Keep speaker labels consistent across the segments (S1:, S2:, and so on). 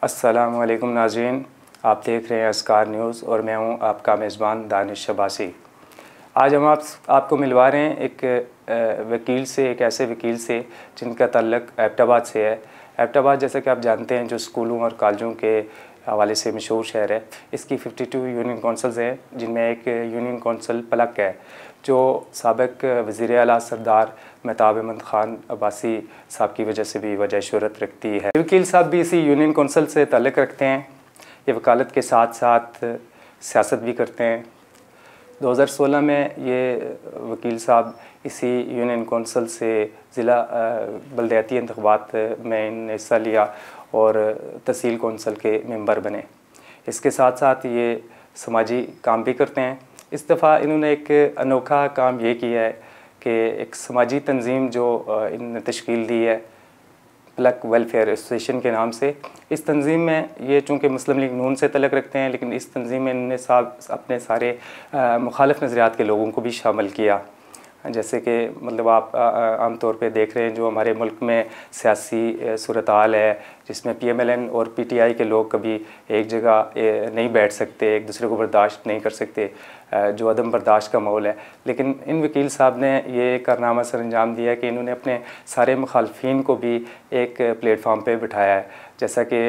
S1: السلام علیکم ناظرین، آپ دیکھ رہے ہیں اذکار نیوز اور میں ہوں آپ کا میزبان دانش عباسی۔ آج ہم آپ کو ملوا رہے ہیں ایک وکیل سے، ایک ایسے وکیل سے جن کا تعلق ایبٹ آباد سے ہے۔ ایبٹ آباد جیسا کہ آپ جانتے ہیں جو اسکولوں اور کالجوں کے حوالے سے مشہور شہر ہے۔ اس کی 52 یونین کونسلز ہیں، جن میں ایک یونین کونسل پلک ہے جو سابق وزیر اعلیٰ سردار مہتاب احمد خان عباسی صاحب کی وجہ سے بھی وجہ شہرت رکھتی ہے۔ وکیل صاحب بھی اسی یونین کونسل سے تعلق رکھتے ہیں۔ یہ وکالت کے ساتھ ساتھ سیاست بھی کرتے ہیں۔ 2016 میں یہ وکیل صاحب اسی یونین کونسل سے ضلع بلدیاتی انتخابات میں حصہ لیا اور تحصیل کونسل کے ممبر بنے۔ اس کے ساتھ ساتھ یہ سماجی کام بھی کرتے ہیں۔ اس دفعہ انہوں نے ایک انوکھا کام یہ کیا ہے کہ ایک سماجی تنظیم جو انہوں نے تشکیل دی ہے پلک ویلفیئر ایسوسیشن کے نام سے۔ اس تنظیم میں یہ چونکہ مسلم لیگ نون سے تعلق رکھتے ہیں، لیکن اس تنظیم میں انہوں نے اپنے سارے مخالف نظریات کے لوگوں کو بھی شامل کیا۔ جیسے کہ مطلب آپ عام طور پہ دیکھ رہے ہیں جو ہمارے ملک میں سیاسی صورتحال ہے جس میں پی ایم ایل این اور پی ٹی آئی کے لوگ کبھی ایک جگہ نہیں بیٹھ سکتے، ایک دوسرے کو برداشت نہیں کر سکتے، جو عدم برداشت کا ماحول ہے، لیکن ان وکیل صاحب نے یہ کارنامہ سر انجام دیا کہ انہوں نے اپنے سارے مخالفین کو بھی ایک پلیٹ فارم پہ بٹھایا ہے۔ جیسا کہ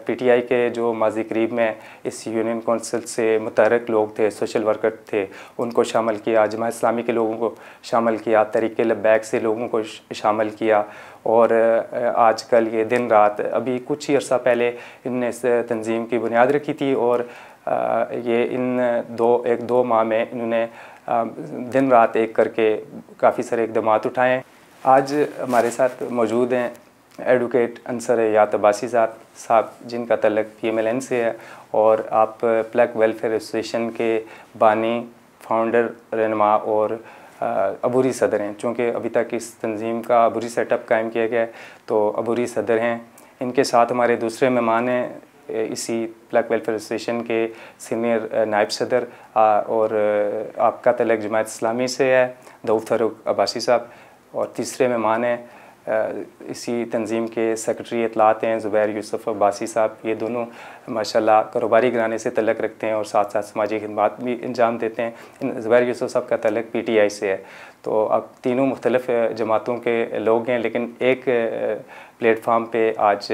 S1: پی ٹی آئی کے جو ماضی قریب میں اس یونین کونسل سے متحرک لوگ تھے، سوشل ورکر تھے، ان کو شامل کیا، جماعت اسلامی کے لوگوں کو شامل کیا، تحریک لبیک سے لوگوں کو شامل کیا، اور آج کل یہ دن رات ابھی کچھ ہی عرصہ پہلے ان نے اس تنظیم کی بنیاد رکھی تھی، اور یہ ایک دو ماہ میں انہوں نے دن رات ایک کر کے کافی سارے اقدامات اٹھائے ہیں۔ آج ہمارے ساتھ موجود ہیں ایڈوکیٹ انصر حیات عباسی صاحب جن کا تعلق پی ایم ایل این سے ہے، اور آپ پلک ویلفیئر ایسوسیشن کے بانی، فاؤنڈر، رہنما اور عبوری صدر ہیں۔ چونکہ ابھی تک اس تنظیم کا عبوری سیٹ اپ قائم کیا گیا ہے تو عبوری صدر ہیں۔ ان کے ساتھ ہمارے دوسرے مہمان ہیں اسی پلک ویلفیئر ایسوسیشن کے سینئر نائب صدر اور آپ کا تعلق جماعت اسلامی سے ہے، داؤد فاروق عباسی صاحب، اور تیسرے مہمان ہیں اسی تنظیم کے سیکرٹری اطلاعات ہیں زبیر یوسف عباسی صاحب۔ یہ دونوں ماشاءاللہ کاروباری گھرانے سے تعلق رکھتے ہیں اور ساتھ ساتھ سماجی خدمات بھی انجام دیتے ہیں۔ زبیر یوسف صاحب کا تعلق پی ٹی آئی سے ہے۔ تو اب تینوں مختلف جماعتوں کے لوگ ہیں، لیکن ایک پلیٹ فارم پہ آج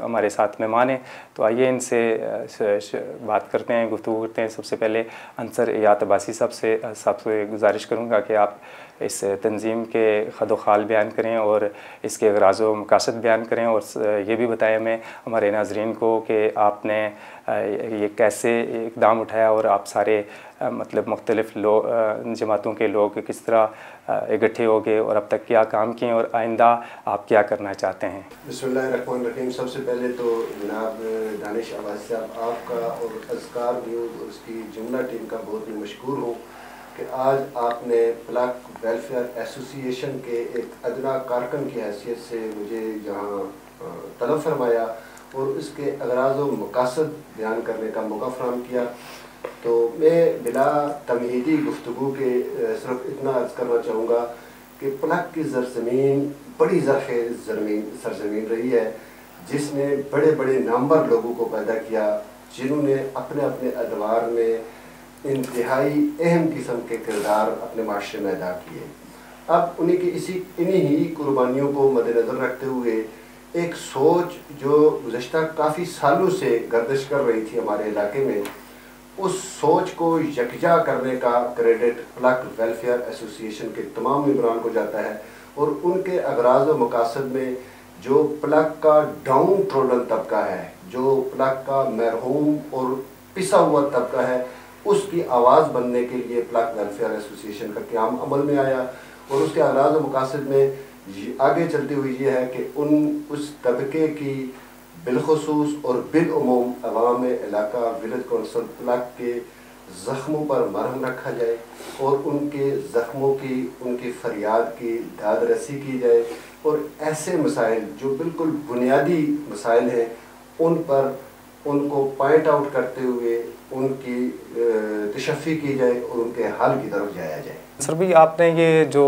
S1: ہمارے ساتھ مہمان ہیں۔ تو آئیے ان سے بات کرتے ہیں، گفتگو کرتے ہیں۔ سب سے پہلے انصر حیات عباسی صاحب سے گزارش کروں گا کہ آپ اس تنظیم کے خد و خال بیان کریں اور اس کے اغراض و مقاصد بیان کریں، اور یہ بھی بتائیں ہمیں ہمارے ناظرین کو کہ آپ نے یہ کیسے اقدام اٹھایا اور آپ سارے مطلب مختلف جماعتوں کے لوگ کس طرح اکٹھے ہو گئے اور اب تک کیا کام کیے اور آئندہ آپ کیا کرنا چاہتے ہیں۔
S2: بسم اللہ الرحمن الرحیم۔ سب سے پہلے تو جناب دانش عباسی صاحب آپ کا اور اذکار نیوز اور اس کی جملہ ٹیم کا بہت ہی مشکور ہوں کہ آج آپ نے پلک ویلفیئر ایسوسی ایشن کے ایک ادنا کارکن کی حیثیت سے مجھے یہاں طلب فرمایا اور اس کے اغراض و مقاصد بیان کرنے کا موقع فراہم کیا۔ تو میں بلا تمہیدی گفتگو کے صرف اتنا عرض کرنا چاہوں گا کہ پلک کی زرزمین بڑی زرخیز سرزمین رہی ہے، جس نے بڑے بڑے نامور لوگوں کو پیدا کیا، جنہوں نے اپنے اپنے ادوار میں انتہائی اہم قسم کے کردار اپنے معاشرے میں ادا کیے۔ اب انہی ہی قربانیوں کو مد نظر رکھتے ہوئے ایک سوچ جو گزشتہ کافی سالوں سے گردش کر رہی تھی ہمارے علاقے میں، اس سوچ کو یکجا کرنے کا کریڈٹ پلک ویلفیئر ایسوسی ایشن کے تمام ممبران کو جاتا ہے، اور ان کے اغراض و مقاصد میں جو پلک کا ڈاؤن ٹروڈن طبقہ ہے، جو پلک کا محروم اور پسا ہوا طبقہ ہے، اس کی آواز بننے کے لیے پلک ویلفیئر ایسوسی ایشن کا قیام عمل میں آیا، اور اس کے اغراض و مقاصد میں آگے چلتے ہوئے یہ ہے کہ اس طبقے کی بالخصوص اور بالعموم عوام علاقہ ولج کونسل پلک کے زخموں پر مرہم رکھا جائے اور ان کے زخموں کی، ان کی فریاد کی داد رسی کی جائے، اور ایسے مسائل جو بالکل بنیادی مسائل ہیں ان پر ان کو پوائنٹ آؤٹ کرتے ہوئے ان کی تشفی کی جائے اور ان کے حل کی طرف جایا جائے۔
S1: سر بھی آپ نے یہ جو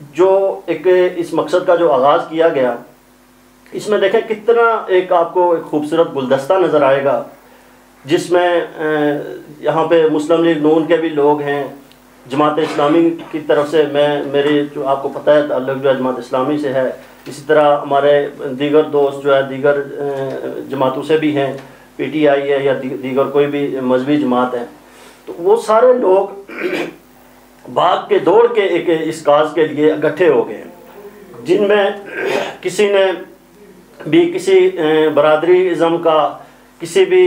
S3: جو ایک اس مقصد کا جو آغاز کیا گیا، اس میں دیکھیں کتنا ایک آپ کو ایک خوبصورت گلدستہ نظر آئے گا، جس میں یہاں پہ مسلم لیگ نون کے بھی لوگ ہیں، جماعت اسلامی کی طرف سے میری جو آپ کو پتہ ہے تعلق جو ہے جماعت اسلامی سے ہے، اسی طرح ہمارے دیگر دوست جو ہے دیگر جماعتوں سے بھی ہیں، پی ٹی آئی ہے یا دیگر کوئی بھی مذہبی جماعت ہے، تو وہ سارے لوگ بھاگ کے دوڑ کے ایک اس کاز کے لیے اکٹھے ہو گئے، جن میں کسی نے بھی کسی برادری ازم کا، کسی بھی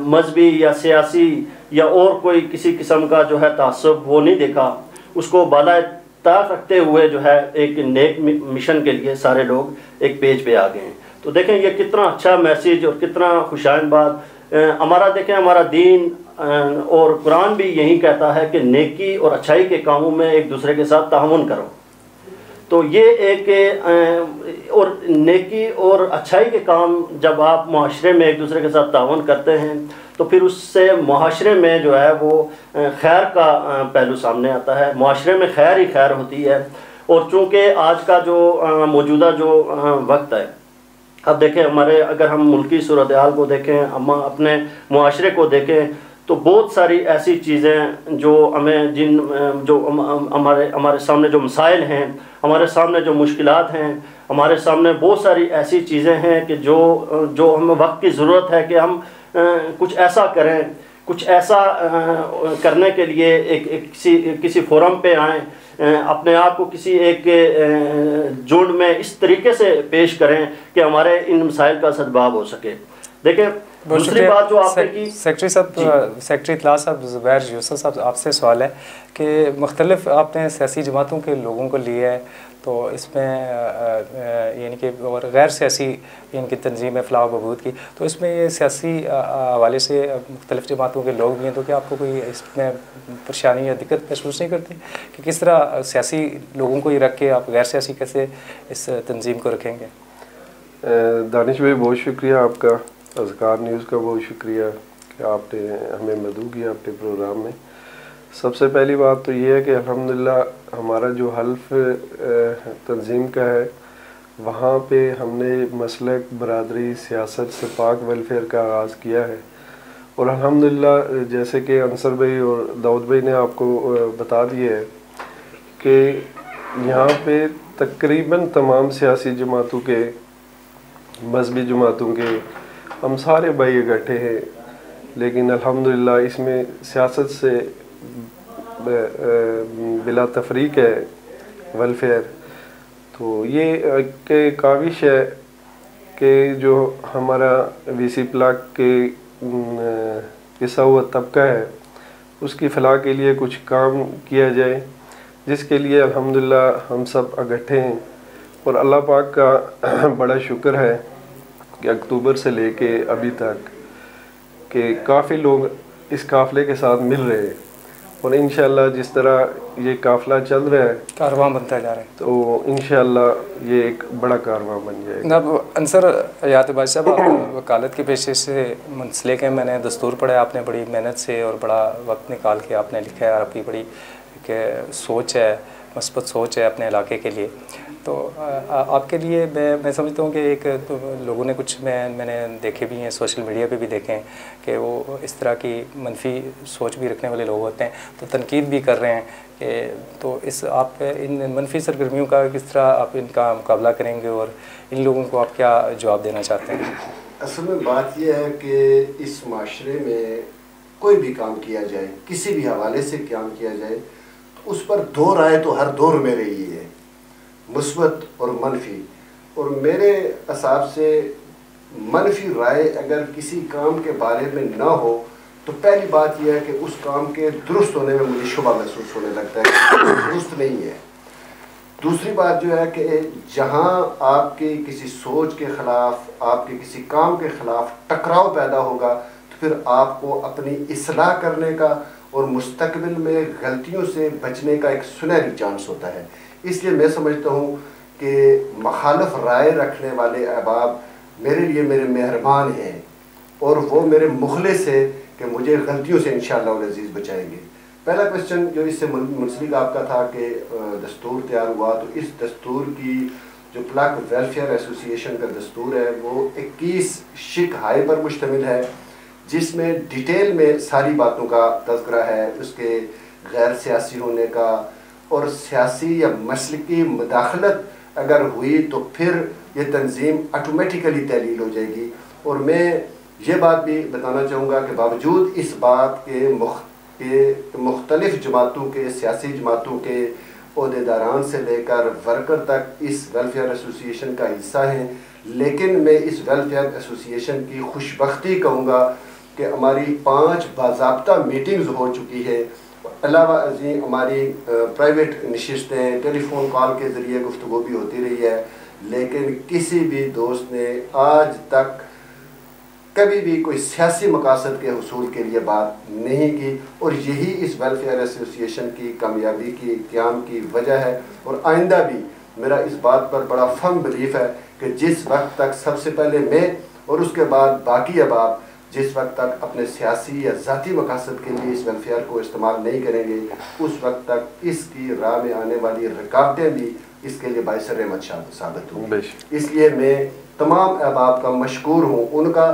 S3: مذہبی یا سیاسی یا اور کوئی کسی قسم کا جو ہے تعصب وہ نہیں دیکھا، اس کو بالائے طاق رکھتے ہوئے جو ہے ایک نیک مشن کے لیے سارے لوگ ایک پیج پہ آ گئے ہیں۔ تو دیکھیں یہ کتنا اچھا میسیج اور کتنا خوشائند بات، ہمارا دیکھیں ہمارا دین اور قرآن بھی یہی کہتا ہے کہ نیکی اور اچھائی کے کاموں میں ایک دوسرے کے ساتھ تعاون کرو۔ تو یہ ایک اور نیکی اور اچھائی کے کام جب آپ معاشرے میں ایک دوسرے کے ساتھ تعاون کرتے ہیں تو پھر اس سے معاشرے میں جو ہے وہ خیر کا پہلو سامنے آتا ہے، معاشرے میں خیر ہی خیر ہوتی ہے۔ اور چونکہ آج کا جو موجودہ جو وقت ہے، اب دیکھیں ہمارے اگر ہم ملکی صورتحال کو دیکھیں، ہم اپنے معاشرے کو دیکھیں تو بہت ساری ایسی چیزیں جو ہمیں جو ہمارے سامنے جو مسائل ہیں، ہمارے سامنے جو مشکلات ہیں، ہمارے سامنے بہت ساری ایسی چیزیں ہیں کہ جو ہمیں وقت کی ضرورت ہے کہ ہم کچھ ایسا کریں، کچھ ایسا کرنے کے لیے کسی فورم پہ آئیں، اپنے آپ کو کسی ایک جھنڈ میں اس طریقے سے پیش کریں کہ ہمارے ان مسائل کا سدباب ہو سکے۔ دیکھیں دوسری بات جو آپ نے کی،
S1: سیکرٹری صاحب، سیکرٹری اطلاع صاحب زبیر یوسف صاحب، آپ سے سوال ہے کہ مختلف آپ نے سیاسی جماعتوں کے لوگوں کو لیا ہے، تو اس میں یعنی کہ اور غیر سیاسی ان کی تنظیم فلاح و بہبود کی، تو اس میں یہ سیاسی حوالے سے مختلف جماعتوں کے لوگ بھی ہیں، تو کیا آپ کو کوئی اس میں پریشانی یا دقت محسوس نہیں کرتی کہ کس طرح سیاسی لوگوں کو یہ رکھ کے آپ غیر سیاسی کیسے اس تنظیم کو رکھیں گے؟
S4: دانش بھائی بہت شکریہ آپ کا، اذکار نیوز کا بہت شکریہ کہ آپ نے ہمیں مدعو کیا اپنے پروگرام میں۔ سب سے پہلی بات تو یہ ہے کہ الحمدللہ ہمارا جو حلف تنظیم کا ہے وہاں پہ ہم نے مسلک برادری سیاست سے پاک ویلفیئر کا آغاز کیا ہے، اور الحمدللہ جیسے کہ انصر بھائی اور داؤد بھائی نے آپ کو بتا دیا ہے کہ یہاں پہ تقریباً تمام سیاسی جماعتوں کے، مذہبی جماعتوں کے ہم سارے بھائی اکٹھے ہیں، لیکن الحمدللہ اس میں سیاست سے بلا تفریق ہے ویلفیئر۔ تو یہ ایک کاوش ہے کہ جو ہمارا وی سی پلاک کے پسا ہوا طبقہ ہے اس کی فلاح کے لیے کچھ کام کیا جائے، جس کے لیے الحمدللہ ہم سب اکٹھے ہیں، اور اللہ پاک کا بڑا شکر ہے کہ اکتوبر سے لے کے ابھی تک کہ کافی لوگ اس قافلے کے ساتھ مل رہے ہیں، اور انشاءاللہ جس طرح یہ قافلہ چل رہا ہے،
S1: کارواں بنتا جا رہا ہے،
S4: تو انشاءاللہ یہ ایک بڑا کارواں بن جائے گا۔
S1: جناب انصر حیات بھائی صاحب، وکالت کے پیشے سے منسلک ہے، میں نے دستور پڑھا ہے، آپ نے بڑی محنت سے اور بڑا وقت نکال کے آپ نے لکھا ہے، اور آپ کی بڑی ایک سوچ ہے، مثبت سوچ ہے اپنے علاقے کے لیے، تو آپ کے لیے میں سمجھتا ہوں کہ ایک لوگوں نے کچھ میں نے دیکھے بھی ہیں، سوشل میڈیا پہ بھی دیکھے ہیں کہ وہ اس طرح کی منفی سوچ بھی رکھنے والے لوگ ہوتے ہیں، تو تنقید بھی کر رہے ہیں کہ تو آپ ان منفی سرگرمیوں کا کس طرح آپ ان کا مقابلہ کریں گے، اور ان لوگوں کو آپ کیا جواب دینا چاہتے ہیں؟
S2: اصل میں بات یہ ہے کہ اس معاشرے میں کوئی بھی کام کیا جائے، کسی بھی حوالے سے کام کیا جائے، اس پر دو رائے تو ہر دور میں رہی ہے، مثبت اور منفی، اور میرے حساب سے منفی رائے اگر کسی کام کے بارے میں نہ ہو تو پہلی بات یہ ہے کہ اس کام کے درست ہونے میں مجھے شبہ محسوس ہونے لگتا ہے کہ درست نہیں ہے۔ دوسری بات جو ہے کہ جہاں آپ کی کسی سوچ کے خلاف، آپ کے کسی کام کے خلاف ٹکراؤ پیدا ہوگا تو پھر آپ کو اپنی اصلاح کرنے کا اور مستقبل میں غلطیوں سے بچنے کا ایک سنہری چانس ہوتا ہے۔ اس لیے میں سمجھتا ہوں کہ مخالف رائے رکھنے والے احباب میرے لیے میرے مہربان ہیں، اور وہ میرے مخلص ہیں کہ مجھے غلطیوں سے انشاءاللہ العزیز بچائیں گے۔ پہلا کوشچن جو اس سے منسلک آپ کا تھا کہ دستور تیار ہوا، تو اس دستور کی جو پلاک ویلفیئر ایسوسی ایشن کا دستور ہے وہ 21 شک ہائے پر مشتمل ہے، جس میں ڈیٹیل میں ساری باتوں کا تذکرہ ہے، اس کے غیر سیاسی ہونے کا، اور سیاسی یا مسلکی مداخلت اگر ہوئی تو پھر یہ تنظیم آٹومیٹیکلی تعلیل ہو جائے گی۔ اور میں یہ بات بھی بتانا چاہوں گا کہ باوجود اس بات کے مختلف جماعتوں کے، سیاسی جماعتوں کے عہدیداران سے لے کر ورکر تک اس ویلفیئر ایسوسی ایشن کا حصہ ہیں، لیکن میں اس ویلفیئر ایسوسی ایشن کی خوش بختی کہوں گا کہ ہماری 5 باضابطہ میٹنگز ہو چکی ہے، علاوہ ازیں ہماری پرائیویٹ نشستیں، ٹیلی فون کال کے ذریعے گفتگو بھی ہوتی رہی ہے، لیکن کسی بھی دوست نے آج تک کبھی بھی کوئی سیاسی مقاصد کے حصول کے لیے بات نہیں کی، اور یہی اس ویلفیئر ایسوسی ایشن کی کامیابی کی قیام کی وجہ ہے۔ اور آئندہ بھی میرا اس بات پر بڑا فرم بلیف ہے کہ جس وقت تک سب سے پہلے میں اور اس کے بعد باقی احباب جس وقت تک اپنے سیاسی یا ذاتی مقاصد کے لیے اس ویلفیئر کو استعمال نہیں کریں گے، اس وقت تک اس کی راہ میں آنے والی رکاوٹیں بھی اس کے لیے باعث رحمت ثابت ہوں۔ اس لیے میں تمام احباب کا مشکور ہوں، ان کا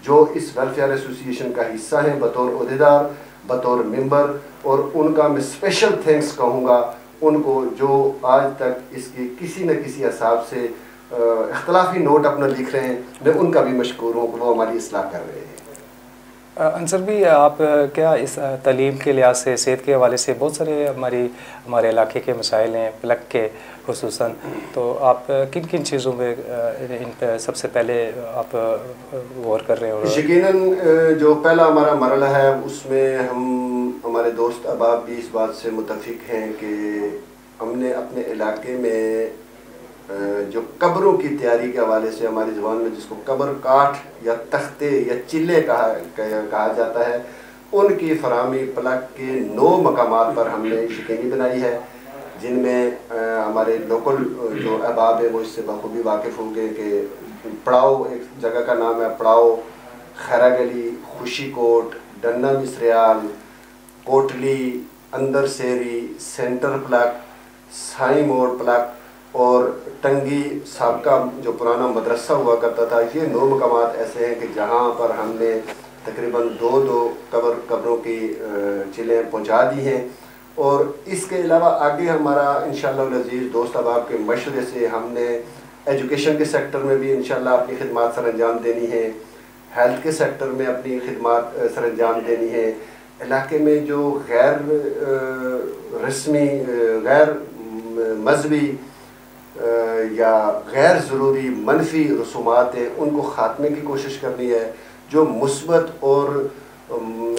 S2: جو اس ویلفیئر ایسوسی ایشن کا حصہ ہیں بطور عہدیدار، بطور ممبر، اور ان کا میں اسپیشل تھینکس کہوں گا ان کو جو آج تک اس کی کسی نہ کسی حساب سے اختلافی نوٹ اپنا لکھ رہے ہیں، میں ان کا بھی مشکور ہوں کہ وہ ہماری اصلاح کر رہے ہیں۔
S1: انصر بھی آپ کیا اس تعلیم کے لحاظ سے، صحت کے حوالے سے بہت سارے ہمارے علاقے کے مسائل ہیں پلک کے خصوصاً، تو آپ کن کن چیزوں پہ ان پہ سب سے پہلے آپ غور کر رہے ہیں؟
S2: یقیناً جو پہلا ہمارا مرحلہ ہے اس میں ہمارے دوست احباب بھی اس بات سے متفق ہیں کہ ہم نے اپنے علاقے میں جو قبروں کی تیاری کے حوالے سے، ہماری زبان میں جس کو قبر کاٹ یا تختے یا چلے کہا جاتا ہے، ان کی فراہمی پلک کے 9 مقامات پر ہم نے یقینی بنائی ہے، جن میں ہمارے لوکل جو احباب ہیں وہ اس سے بخوبی واقف ہوں گے کہ پڑاؤ ایک جگہ کا نام ہے، پڑاؤ، خیرہ گلی، خوشی کوٹ، ڈنہ مصریال، کوٹلی، اندر سیری، سینٹر پلک، سائی موڑ پلک اور ٹنگی سابقہ جو پرانا مدرسہ ہوا کرتا تھا۔ یہ 9 مقامات ایسے ہیں کہ جہاں پر ہم نے تقریباً 2 قبروں کی چلیں پہنچا دی ہیں، اور اس کے علاوہ آگے ہمارا انشاءاللہ العزیز دوست احباب کے مشورے سے ہم نے ایجوکیشن کے سیکٹر میں بھی انشاءاللہ اپنی خدمات سر انجام دینی ہے، ہیلتھ کے سیکٹر میں اپنی خدمات سر انجام دینی ہے، علاقے میں جو غیر رسمی، غیر مذہبی یا غیر ضروری منفی رسومات ہیں ان کو خاتمے کی کوشش کرنی ہے، جو مثبت اور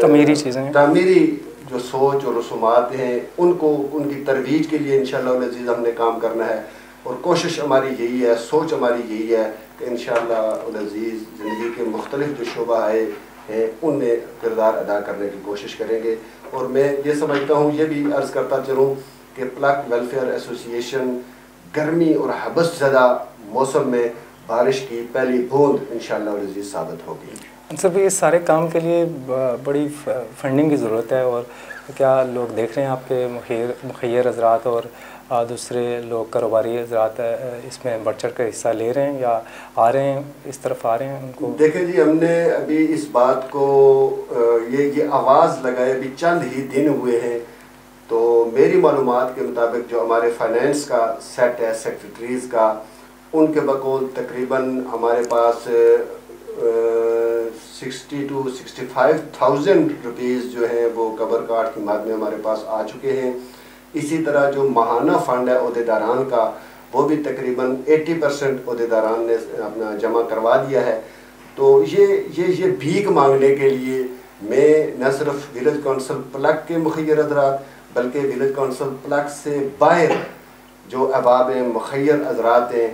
S2: تعمیری جو سوچ اور رسومات ہیں ان کی ترویج کے لیے انشاءاللہ العزیز ہم نے کام کرنا ہے، اور کوشش ہماری یہی ہے، سوچ ہماری یہی ہے کہ انشاءاللہ العزیز زندگی کے مختلف جو شعبہ ہیں ان میں کردار ادا کرنے کی کوشش کریں گے۔ اور میں یہ سمجھتا ہوں، یہ بھی عرض کرتا چلوں کہ پلک ویلفیئر ایسوسی ایشن گرمی اور حبس زدہ موسم میں بارش کی پہلی بوند انشاءاللہ العزیز ثابت ہوگی۔
S1: انصر بھائی، اس سارے کام کے لیے بڑی فنڈنگ کی ضرورت ہے، اور کیا لوگ دیکھ رہے ہیں آپ کے مخیر حضرات اور دوسرے لوگ کاروباری حضرات اس میں بڑھ چڑھ کر حصہ لے رہے ہیں یا آ رہے ہیں، اس طرف آ رہے ہیں ان کو؟
S2: دیکھیں جی، ہم نے ابھی اس بات کو یہ آواز لگائے ابھی چند ہی دن ہوئے ہیں، تو میری معلومات کے مطابق جو ہمارے فائنینس کا سیٹ ہے، سیکریٹریز کا، ان کے بقول تقریباً ہمارے پاس 60 to 65,000 روپیز جو ہیں وہ قبر کاٹ کی مد میں ہمارے پاس آ چکے ہیں۔ اسی طرح جو ماہانہ فنڈ ہے عہدیداران کا، وہ بھی تقریباً 80% عہدیداران نے اپنا جمع کروا دیا ہے۔ تو یہ بھیک مانگنے کے لیے میں نہ صرف ولیج کونسل پلک کے مخیر حضرات بلکہ ولیج کونسل پلک سے باہر جو احباب مخیر حضرات ہیں،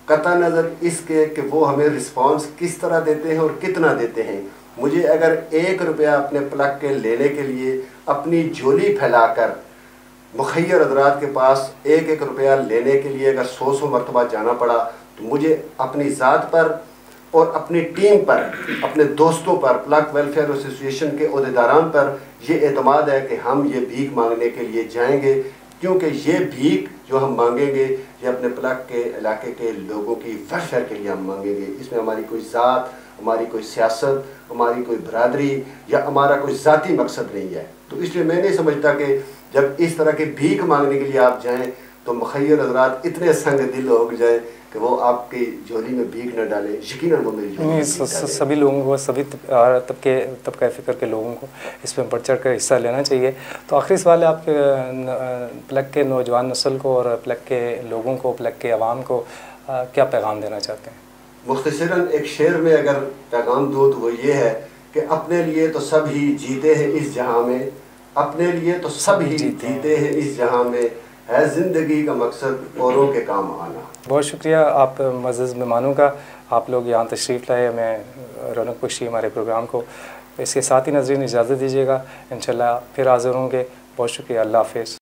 S2: قطع نظر اس کے کہ وہ ہمیں رسپانس کس طرح دیتے ہیں اور کتنا دیتے ہیں، مجھے اگر 1 روپیہ اپنے پلک کے لینے کے لیے اپنی جھولی پھیلا کر مخیر حضرات کے پاس 1 روپیہ لینے کے لیے اگر 100 مرتبہ جانا پڑا، تو مجھے اپنی ذات پر اور اپنی ٹیم پر، اپنے دوستوں پر، پلاک ویلفیئر ایسوسیشن کے عہدیداران پر یہ اعتماد ہے کہ ہم یہ بھیک مانگنے کے لیے جائیں گے، کیونکہ یہ بھیک جو ہم مانگیں گے یہ اپنے پلاک کے علاقے کے لوگوں کی ویلفیئر کے لیے ہم مانگیں گے۔ اس میں ہماری کوئی ذات، ہماری کوئی سیاست، ہماری کوئی برادری یا ہمارا کوئی ذاتی مقصد نہیں ہے۔ تو اس لیے میں نہیں سمجھتا کہ جب اس طرح کے بھیک مانگنے کے لیے آپ جائیں تو مخیر حضرات اتنے سنگ دل ہو جائیں کہ وہ آپ کی جھولی میں بھیک نہ ڈالیں۔ یقیناً وہ میری جھولی میں بھیک ڈالیں۔
S1: سبھی لوگوں کو، سبھی طبقہ فکر کے لوگوں کو اس میں بڑھ چڑھ کر حصہ لینا چاہیے۔ تو آخری سوال ہے آپ کے پلک کے نوجوان نسل کو اور پلک کے لوگوں کو، پلک کے عوام کو کیا پیغام دینا چاہتے ہیں؟
S2: مختصراً ایک شعر میں اگر پیغام دو تو وہ یہ ہے کہ اپنے لیے تو سب ہی جیتے ہیں اس جہاں میں، اپنے لیے تو سب ہی جیتے ہیں اس جہاں میں، ہے زندگی کا مقصد اوروں کے کام آنا۔ بہت
S1: شکریہ آپ معزز مہمانوں کا، آپ لوگ یہاں تشریف لائے، ہمیں رونق بخشی ہمارے پروگرام کو۔ اس کے ساتھ ہی ناظرین اجازت دیجیے گا، انشاءاللہ پھر حاضر ہوں گے۔ بہت شکریہ، اللہ حافظ۔